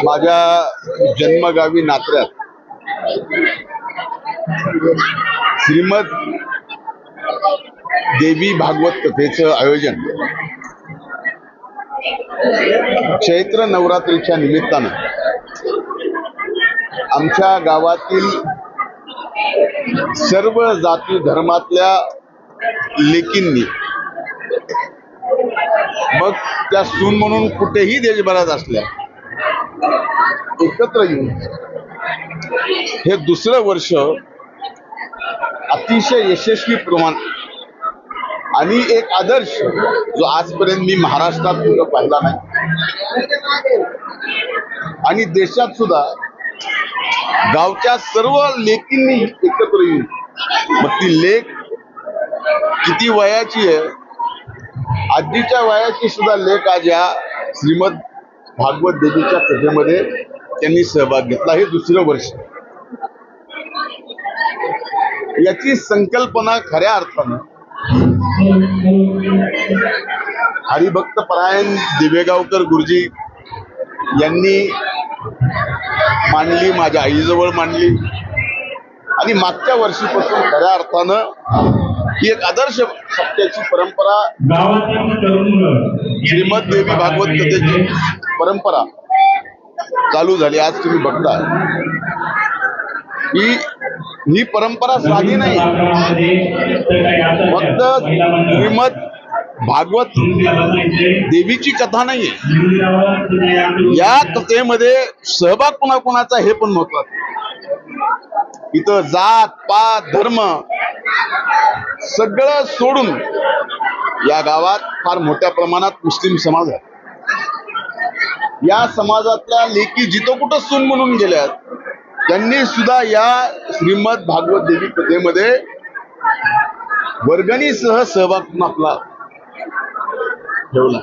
माझ्या जन्मगावी नात्र्यात श्रीमद देवी भागवत कथेचं आयोजन चैत्र नवरात्रीच्या निमित्तानं आमच्या गावातील सर्व जाती धर्मातल्या लेकींनी, मग त्या सून म्हणून कुठेही देशभरात असल्या, एकत्र येऊन हे दुसरं वर्ष अतिशय यशस्वी प्रमाण आणि एक आदर्श जो आजपर्यंत मी महाराष्ट्रात कुठं पाहिला नाही आणि देशात सुद्धा गावच्या सर्व लेकींनी एकत्र येऊन, मग ती लेक किती वयाची आहे, आजीच्या वयाची सुद्धा लेक आज या श्रीमद भागवत देवीच्या कथेमध्ये त्यांनी सहभाग घेतला. हे दुसरं वर्ष. याची संकल्पना खऱ्या अर्थानं हरिभक्त परायण दिवेगावकर गुरुजी यांनी मांडली, माझ्या आईजवळ मांडली आणि मागच्या वर्षीपासून खऱ्या अर्थानं ही एक आदर्श सत्याची परंपरा, श्रीमद देवी भागवत कथेची परंपरा चालू झाली. आज तुम्ही बघता ही परंपरा साधी नाही, फक्त श्रीमद भागवत देवीची कथा नाहीये, या कथेमध्ये सहभाग कोणाकोणाचा हे पण महत्वाचं. इथं जात पात धर्म सगळं सोडून या गावात फार मोठ्या प्रमाणात मुस्लिम समाज आहे. या समाजातल्या लेकी जिथं कुठं सून म्हणून गेल्यात, त्यांनी सुद्धा या श्रीमद भागवत देवी कथेमध्ये वर्गणीसह सहभाग आपला ठेवला.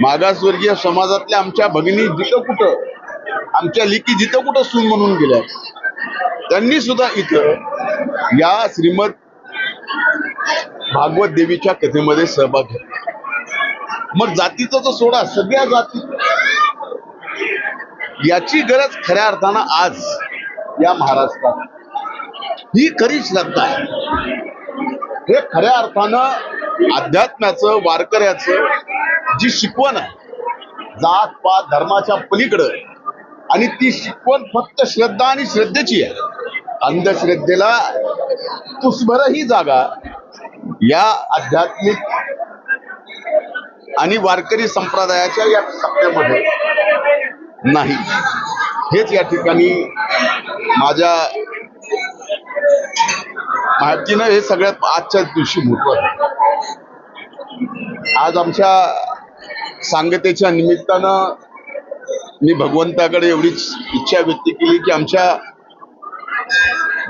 मागासवर्गीय समाजातल्या आमच्या भगिनी जिथं कुठं, आमच्या लेकी जिथं कुठं सून म्हणून गेल्या, त्यांनी सुद्धा इथं या श्रीमद भागवत देवीच्या कथेमध्ये सहभाग घेतला. मग जातीचा तो सोडा, सगळ्या जाती, याची गरज खऱ्या अर्थानं आज या महाराष्ट्रात ही खरी श्रद्धा आहे. हे खऱ्या अर्थानं अध्यात्माचं, वारकऱ्याचं जी शिकवण आहे, जात पात धर्माच्या पलीकडं, आणि ती शिकवण फक्त श्रद्धा आणि श्रद्धेची आहे. अंधश्रद्धेला तुसभरही जागा या आध्यात्मिक आणि वारकरी संप्रदायाच्या या सत्यामध्ये नाही. हेच या ठिकाणी माझ्या माहितीनं हे सगळ्यात आजच्या दिवशी महत्त्वाचं. आज आमच्या सांगतेच्या निमित्तानं मी भगवंताकडे एवढीच इच्छा व्यक्त केली की आमच्या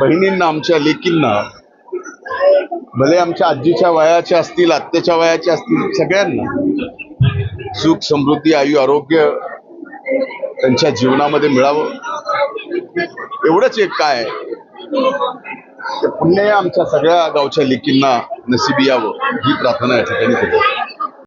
बहिणींना, आमच्या लेकींना, भले आमच्या आजीच्या वयाच्या असतील, आत्याच्या वयाच्या असतील, सगळ्यांना सुख समृद्धी आयु आरोग्य त्यांच्या जीवनामध्ये मिळावं. एवढंच एक काय पुण्य आमच्या सगळ्या गावच्या लेकींना नशिबी यावं, ही प्रार्थना या ठिकाणी केली.